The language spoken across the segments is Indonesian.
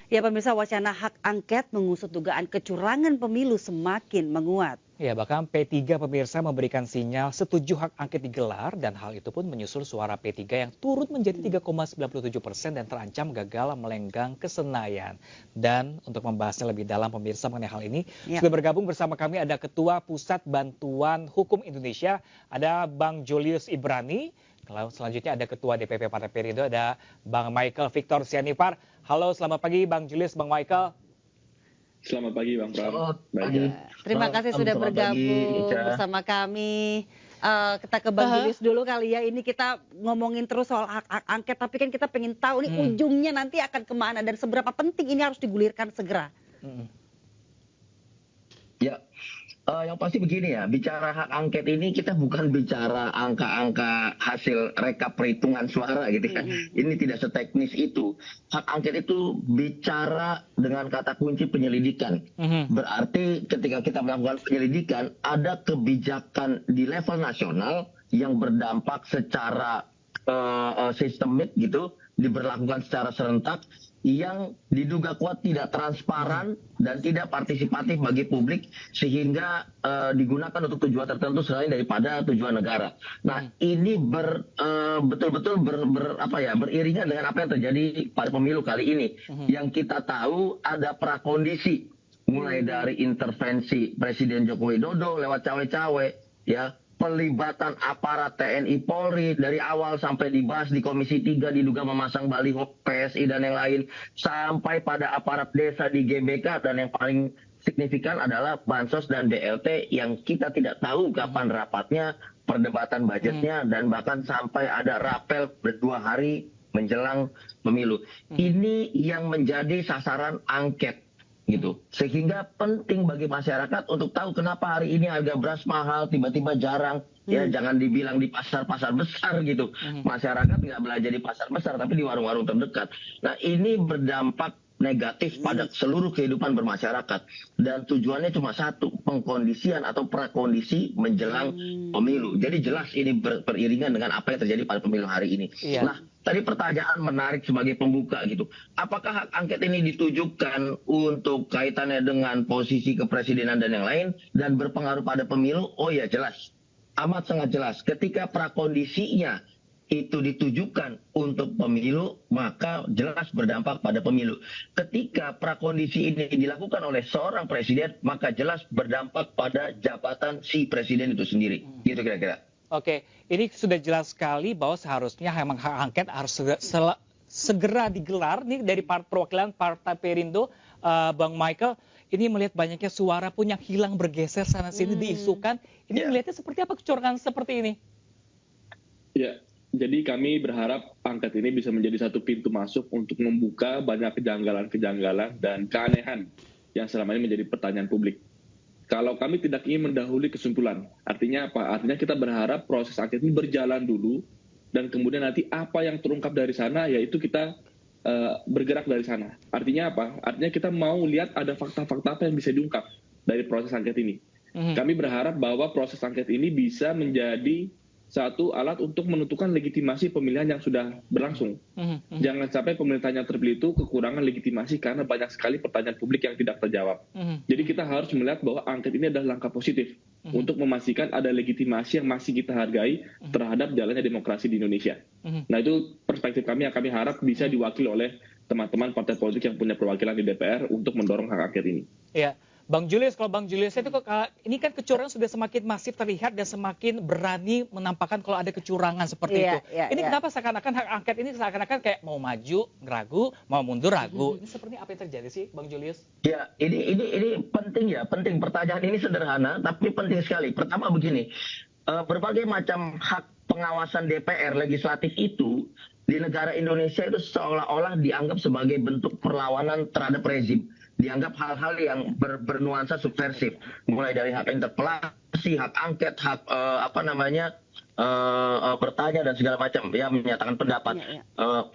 Ya pemirsa, wacana hak angket mengusut dugaan kecurangan pemilu semakin menguat. Ya, bahkan P3 pemirsa memberikan sinyal setuju hak angket digelar dan hal itu pun menyusul suara P3 yang turun menjadi 3,97% dan terancam gagal melenggang ke Senayan. Dan untuk membahasnya lebih dalam pemirsa mengenai hal ini, sudah bergabung bersama kami ada Ketua Pusat Bantuan Hukum Indonesia, ada Bang Julius Ibrani. Kalau selanjutnya ada Ketua DPP Partai Perindo, ada Bang Michael Victor Sianipar. Halo, selamat pagi Bang Julius, Bang Michael. Selamat pagi Bang Pram. Selamat pagi. Terima kasih sudah bergabung bersama kami. Kita ke Bang Julius dulu kali ya. Ini kita ngomongin terus soal hak angket, tapi kan kita pengen tahu nih ujungnya nanti akan kemana dan seberapa penting ini harus digulirkan segera. Ya, yang pasti begini ya, bicara hak angket ini kita bukan bicara angka-angka hasil rekap perhitungan suara gitu kan. Ini tidak seteknis itu. Hak angket itu bicara dengan kata kunci penyelidikan. Berarti ketika kita melakukan penyelidikan, ada kebijakan di level nasional yang berdampak secara sistemik gitu, diberlakukan secara serentak, yang diduga kuat tidak transparan dan tidak partisipatif bagi publik sehingga digunakan untuk tujuan tertentu selain daripada tujuan negara. Nah, ini betul-betul beriringan dengan apa yang terjadi pada pemilu kali ini. Yang kita tahu ada prakondisi mulai dari intervensi Presiden Joko Widodo lewat cawe-cawe, ya, pelibatan aparat TNI Polri dari awal sampai dibahas di Komisi 3 diduga memasang baliho PSI dan yang lain, sampai pada aparat desa di GBK, dan yang paling signifikan adalah Bansos dan BLT yang kita tidak tahu kapan rapatnya, perdebatan budgetnya, dan bahkan sampai ada rapel 2 hari menjelang pemilu. Ini yang menjadi sasaran angket gitu, sehingga penting bagi masyarakat untuk tahu kenapa hari ini harga beras mahal tiba-tiba jarang, ya jangan dibilang di pasar-pasar besar gitu, masyarakat nggak belanja di pasar besar tapi di warung-warung terdekat. Nah, ini berdampak negatif pada seluruh kehidupan bermasyarakat dan tujuannya cuma satu, pengkondisian atau prakondisi menjelang pemilu. Jadi jelas ini beriringan dengan apa yang terjadi pada pemilu hari ini. Nah, tadi pertanyaan menarik sebagai pembuka gitu. Apakah hak angket ini ditujukan untuk kaitannya dengan posisi kepresidenan dan yang lain dan berpengaruh pada pemilu? Oh ya, jelas. Amat sangat jelas. Ketika prakondisinya itu ditujukan untuk pemilu, maka jelas berdampak pada pemilu. Ketika prakondisi ini dilakukan oleh seorang presiden, maka jelas berdampak pada jabatan si presiden itu sendiri. Gitu kira-kira. Oke, ini sudah jelas sekali bahwa seharusnya memang hak angket harus segera digelar nih dari perwakilan Partai Perindo, Bang Michael. Ini melihat banyaknya suara pun yang hilang bergeser sana sini diisukan. Ini melihatnya seperti apa kecurangan seperti ini? Ya, jadi kami berharap angket ini bisa menjadi satu pintu masuk untuk membuka banyak kejanggalan-kejanggalan dan keanehan yang selama ini menjadi pertanyaan publik. Kalau kami tidak ingin mendahului kesimpulan, artinya apa? Artinya kita berharap proses angket ini berjalan dulu, dan kemudian nanti apa yang terungkap dari sana, yaitu kita bergerak dari sana. Artinya apa? Artinya kita mau lihat ada fakta-fakta apa yang bisa diungkap dari proses angket ini. Kami berharap bahwa proses angket ini bisa menjadi satu alat untuk menentukan legitimasi pemilihan yang sudah berlangsung. Jangan sampai pemerintahan yang terpilih itu kekurangan legitimasi karena banyak sekali pertanyaan publik yang tidak terjawab. Jadi kita harus melihat bahwa angket ini adalah langkah positif untuk memastikan ada legitimasi yang masih kita hargai terhadap jalannya demokrasi di Indonesia. Nah, itu perspektif kami yang kami harap bisa diwakili oleh teman-teman partai politik yang punya perwakilan di DPR untuk mendorong hak angket ini. Iya. Bang Julius, kalau Bang Julius itu ini kan kecurangan sudah semakin masif terlihat dan semakin berani menampakkan kalau ada kecurangan seperti itu. Ini kenapa seakan-akan hak angket ini seakan-akan kayak mau maju ragu, mau mundur ragu. Ini seperti apa yang terjadi sih, Bang Julius? Ya, ini penting ya, penting. Pertanyaan ini sederhana tapi penting sekali. Pertama begini, berbagai macam hak pengawasan DPR legislatif itu di negara Indonesia itu seolah-olah dianggap sebagai bentuk perlawanan terhadap rezim. Dianggap hal-hal yang bernuansa subversif, mulai dari hak interpelasi, hak angket, hak bertanya dan segala macam, ya, menyatakan pendapat.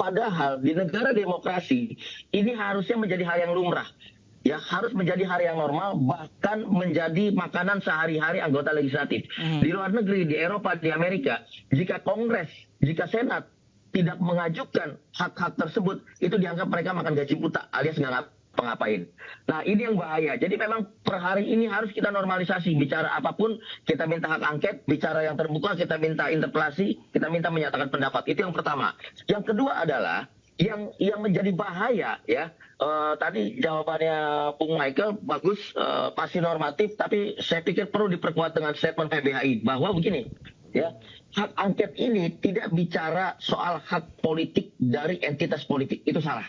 Padahal di negara demokrasi ini harusnya menjadi hal yang lumrah, ya, harus menjadi hal yang normal, bahkan menjadi makanan sehari-hari anggota legislatif. Di luar negeri, di Eropa, di Amerika, jika Kongres, jika Senat tidak mengajukan hak-hak tersebut, itu dianggap mereka makan gaji buta alias nggak ngapain. Nah, ini yang bahaya. Jadi memang per hari ini harus kita normalisasi. Bicara apapun, kita minta hak angket. Bicara yang terbuka, kita minta interpelasi. Kita minta menyatakan pendapat. Itu yang pertama. Yang kedua adalah yang menjadi bahaya ya. Tadi jawabannya Bung Michael bagus, pasti normatif. Tapi saya pikir perlu diperkuat dengan statement PBHI bahwa begini. Ya, hak angket ini tidak bicara soal hak politik dari entitas politik, itu salah.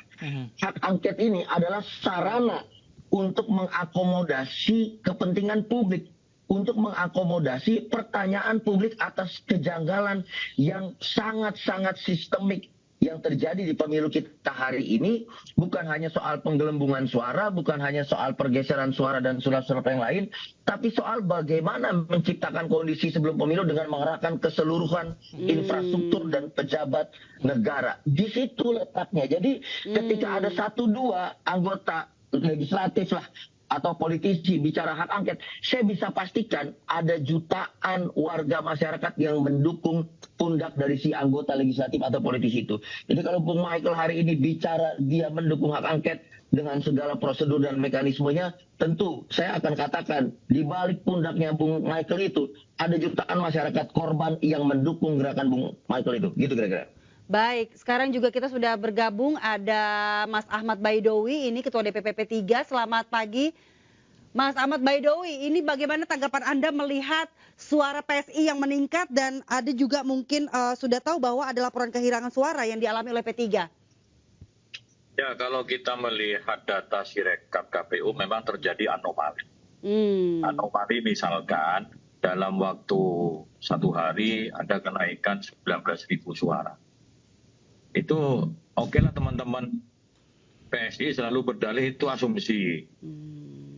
Hak angket ini adalah sarana untuk mengakomodasi kepentingan publik, untuk mengakomodasi pertanyaan publik atas kejanggalan yang sangat-sangat sistemik yang terjadi di pemilu kita hari ini. Bukan hanya soal penggelembungan suara, bukan hanya soal pergeseran suara dan surat-surat yang lain, tapi soal bagaimana menciptakan kondisi sebelum pemilu dengan mengerahkan keseluruhan infrastruktur dan pejabat negara. Di situ letaknya. Jadi ketika ada 1-2 anggota legislatif lah atau politisi bicara hak angket, saya bisa pastikan ada jutaan warga masyarakat yang mendukung pundak dari si anggota legislatif atau politisi itu. Jadi kalau Bung Michael hari ini bicara dia mendukung hak angket dengan segala prosedur dan mekanismenya, tentu saya akan katakan di balik pundaknya Bung Michael itu ada jutaan masyarakat korban yang mendukung gerakan Bung Michael itu. Gitu kira-kira. Baik, sekarang juga kita sudah bergabung ada Mas Ahmad Baidowi, ini Ketua DPP P3. Selamat pagi, Mas Ahmad Baidowi. Ini bagaimana tanggapan Anda melihat suara PSI yang meningkat dan ada juga mungkin sudah tahu bahwa ada laporan kehilangan suara yang dialami oleh P3? Ya, kalau kita melihat data Sirekap KPU memang terjadi anomali. Anomali misalkan dalam waktu 1 hari ada kenaikan 19.000 suara. Itu oke lah teman-teman PSI selalu berdalih itu asumsi.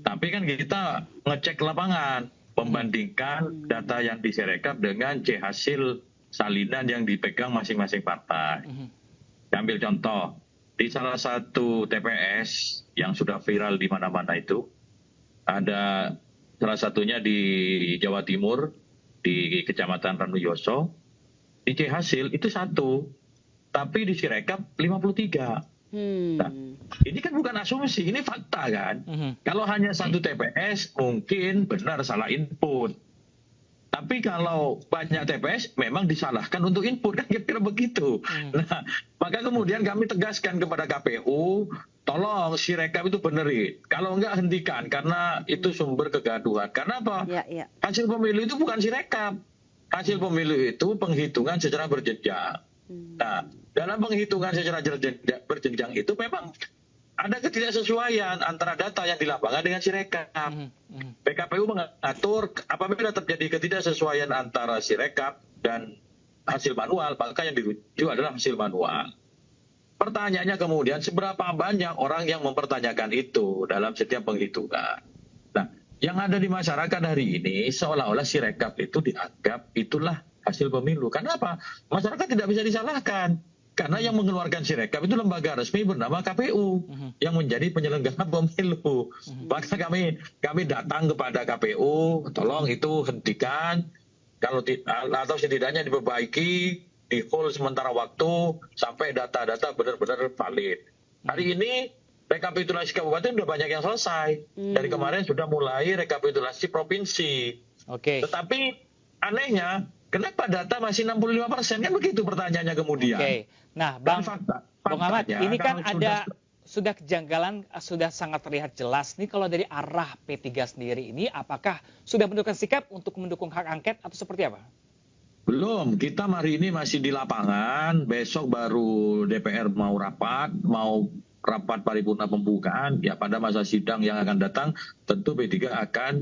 Tapi kan kita ngecek lapangan, membandingkan data yang diserekap dengan hasil salinan yang dipegang masing-masing partai. Ambil contoh, di salah satu TPS yang sudah viral di mana-mana itu, ada salah satunya di Jawa Timur, di Kecamatan Ranuyoso, di hasil itu 1. Tapi di Sirekap 53. Nah, ini kan bukan asumsi, ini fakta kan. Kalau hanya 1 TPS mungkin benar salah input. Tapi kalau banyak TPS memang disalahkan untuk input, kan kira-kira begitu. Nah, maka kemudian kami tegaskan kepada KPU, tolong Sirekap itu benerin. Kalau enggak hentikan karena itu sumber kegaduhan. Karena apa? Hasil pemilu itu bukan Sirekap. Hasil pemilu itu penghitungan secara berjenjang. Nah, dalam penghitungan secara berjenjang itu memang ada ketidaksesuaian antara data yang di lapangan dengan Sirekap. PKPU mengatur apabila terjadi ketidaksesuaian antara Sirekap dan hasil manual, maka yang dirujuk adalah hasil manual. Pertanyaannya kemudian, seberapa banyak orang yang mempertanyakan itu dalam setiap penghitungan? Nah, yang ada di masyarakat hari ini seolah-olah Sirekap itu dianggap itulah hasil pemilu. Kenapa? Masyarakat tidak bisa disalahkan. Karena yang mengeluarkan Sirekap itu lembaga resmi bernama KPU yang menjadi penyelenggara pemilu. Maka kami datang kepada KPU, tolong itu hentikan, kalau atau setidaknya diperbaiki, di hold sementara waktu sampai data-data benar-benar valid. Hari ini rekapitulasi kabupaten sudah banyak yang selesai. Dari kemarin sudah mulai rekapitulasi provinsi. Tetapi anehnya, kenapa data masih 65%? Kan begitu pertanyaannya kemudian. Nah, Bang Ahmad, ini kan sudah kejanggalan, sudah sangat terlihat jelas. Nih kalau dari arah P3 sendiri ini, apakah sudah menentukan sikap untuk mendukung hak angket atau seperti apa? Belum, kita hari ini masih di lapangan. Besok baru DPR mau rapat paripurna pembukaan. Ya, pada masa sidang yang akan datang, tentu P3 akan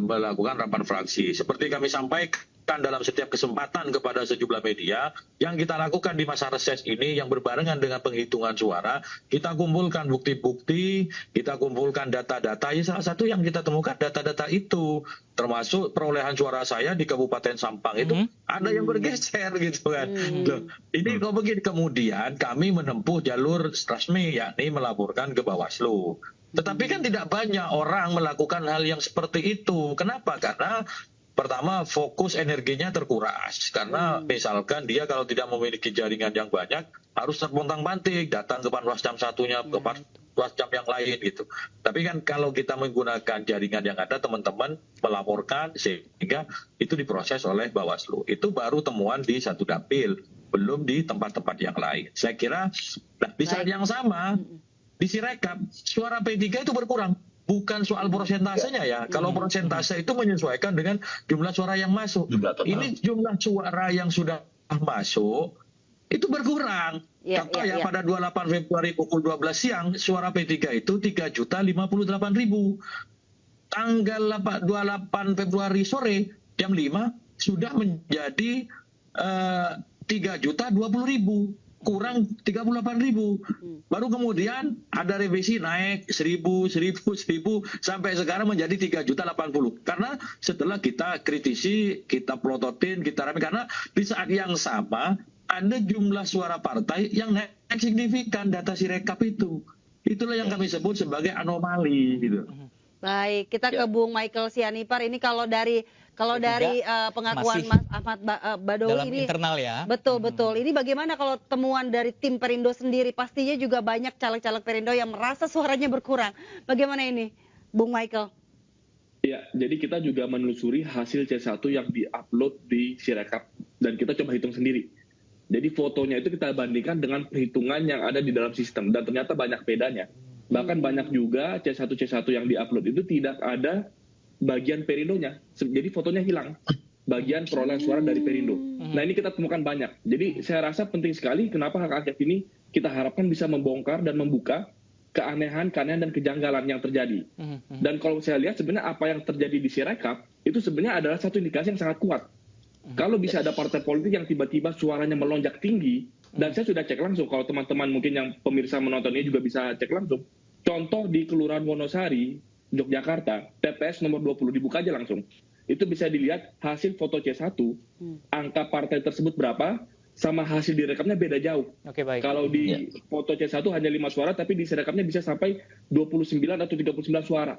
melakukan rapat fraksi. Seperti kami sampaikan dalam setiap kesempatan kepada sejumlah media, yang kita lakukan di masa reses ini yang berbarengan dengan penghitungan suara, kita kumpulkan bukti-bukti, kita kumpulkan data-data. Ya, salah satu yang kita temukan data-data itu, termasuk perolehan suara saya di Kabupaten Sampang itu ada yang bergeser gitu kan. Loh, ini kok begini, kemudian kami menempuh jalur resmi, yakni melaporkan ke Bawaslu. Tetapi kan tidak banyak orang melakukan hal yang seperti itu. Kenapa? Karena pertama fokus energinya terkuras karena misalkan dia kalau tidak memiliki jaringan yang banyak harus terpontang-panting datang ke Panwascam satunya ke Panwascam yang lain gitu. Tapi kan kalau kita menggunakan jaringan yang ada, teman-teman melaporkan sehingga itu diproses oleh Bawaslu. Itu baru temuan di satu dapil, belum di tempat-tempat yang lain. Saya kira di saat yang sama di Sirekap suara P3 itu berkurang. Bukan soal persentasenya ya. Kalau persentase itu menyesuaikan dengan jumlah suara yang masuk. Ini jumlah suara yang sudah masuk itu berkurang. Contoh pada 28 Februari pukul 12 siang suara P3 itu 3.058.000. Tanggal 28 Februari sore jam 5 sudah menjadi 3.020.000. Kurang 38.000. Baru kemudian ada revisi naik 1.000 sampai sekarang menjadi 3.080. Karena setelah kita kritisi, kita plototin, kita rame, karena di saat yang sama ada jumlah suara partai yang naik signifikan data Sirekap itu. Itulah yang kami sebut sebagai anomali gitu. Baik, kita ke Bung Michael Sianipar. Ini kalau dari pengakuan Mas Ahmad Badawi dalam ini internal ya. Betul. Ini bagaimana kalau temuan dari tim Perindo sendiri? Pastinya juga banyak caleg-caleg Perindo yang merasa suaranya berkurang. Bagaimana ini, Bung Michael? Ya, jadi kita juga menelusuri hasil C1 yang diupload di Sirekap dan kita coba hitung sendiri. Jadi fotonya itu kita bandingkan dengan perhitungan yang ada di dalam sistem dan ternyata banyak bedanya. Bahkan banyak juga C1 yang diupload itu tidak ada bagian Perindonya, jadi fotonya hilang, bagian perolehan suara dari Perindo. Nah ini kita temukan banyak. Jadi saya rasa penting sekali kenapa hak angket ini kita harapkan bisa membongkar dan membuka keanehan dan kejanggalan yang terjadi. Dan kalau saya lihat sebenarnya apa yang terjadi di Sirekap itu sebenarnya adalah satu indikasi yang sangat kuat. Kalau bisa ada partai politik yang tiba-tiba suaranya melonjak tinggi, dan saya sudah cek langsung, kalau teman-teman mungkin yang pemirsa menonton ini juga bisa cek langsung. Contoh di Kelurahan Wonosari, Yogyakarta, TPS nomor 20 dibuka aja langsung. Itu bisa dilihat hasil foto C1, angka partai tersebut berapa, sama hasil direkapnya beda jauh. Oke, baik. Kalau di foto C1 hanya 5 suara, tapi di Sirekapnya bisa sampai 29 atau 39 suara.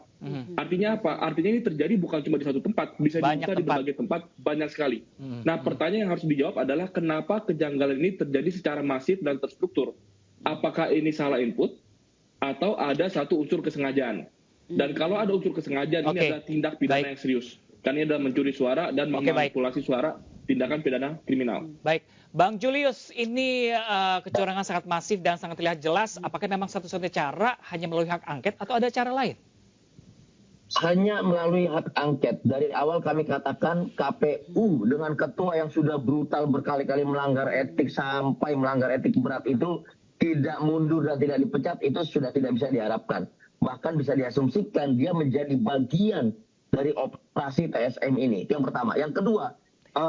Artinya apa? Artinya ini terjadi bukan cuma di satu tempat, bisa dibuka di berbagai tempat, banyak sekali. Nah, pertanyaan yang harus dijawab adalah kenapa kejanggalan ini terjadi secara masif dan terstruktur? Apakah ini salah input, atau ada satu unsur kesengajaan? Dan kalau ada unsur kesengajaan, ini adalah tindak pidana yang serius. Karena ini adalah mencuri suara dan memanipulasi suara, tindakan pidana kriminal. Baik, Bang Julius, ini kecurangan sangat masif dan sangat terlihat jelas. Apakah memang satu-satunya cara hanya melalui hak angket atau ada cara lain? Hanya melalui hak angket. Dari awal kami katakan KPU dengan ketua yang sudah brutal berkali-kali melanggar etik sampai melanggar etik berat itu tidak mundur dan tidak dipecat, itu sudah tidak bisa diharapkan. Bahkan bisa diasumsikan dia menjadi bagian dari operasi TSM ini. Itu yang pertama. Yang kedua,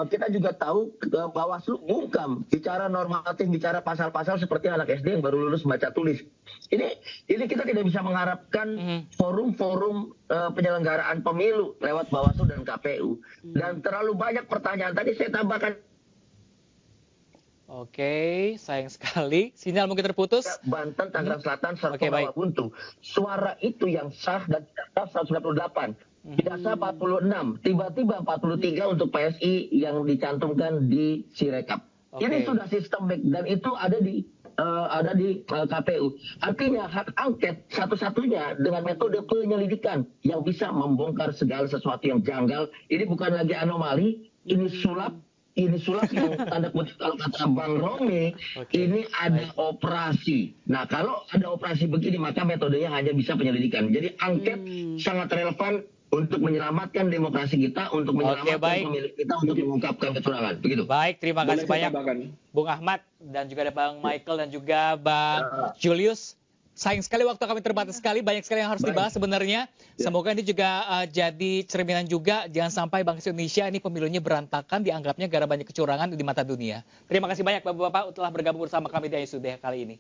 kita juga tahu Bawaslu bungkam bicara normatif, bicara pasal-pasal seperti anak SD yang baru lulus baca tulis. Ini kita tidak bisa mengharapkan forum-forum penyelenggaraan pemilu lewat Bawaslu dan KPU. Dan terlalu banyak pertanyaan. Tadi saya tambahkan. Oke, sayang sekali. Sinyal mungkin terputus. Banten, Tangerang Selatan, serta Rawabuntu. Suara itu yang sah dan tidak sah 198. Tidak sah 46. Tiba-tiba 43 untuk PSI yang dicantumkan di Sirekap. Ini sudah sistemik dan itu ada di KPU. Artinya hak angket satu-satunya dengan metode penyelidikan yang bisa membongkar segala sesuatu yang janggal. Ini bukan lagi anomali, ini sulap. Ini sulap yang tanda kutip kalau kata Bang Romi, ini ada operasi. Nah kalau ada operasi begini maka metodenya hanya bisa penyelidikan. Jadi angket sangat relevan untuk menyelamatkan demokrasi kita, untuk menyelamatkan pemilik kita, untuk mengungkapkan kecurangan. Begitu. Baik, terima kasih banyak Bung Ahmad dan juga ada Bang Michael dan juga Bang Julius. Sayang sekali waktu kami terbatas sekali, banyak sekali yang harus dibahas sebenarnya. Semoga ini juga jadi cerminan juga, jangan sampai bangsa Indonesia ini pemilunya berantakan, dianggapnya gara banyak kecurangan di mata dunia. Terima kasih banyak Bapak-Bapak telah bergabung bersama kami di AISUD kali ini.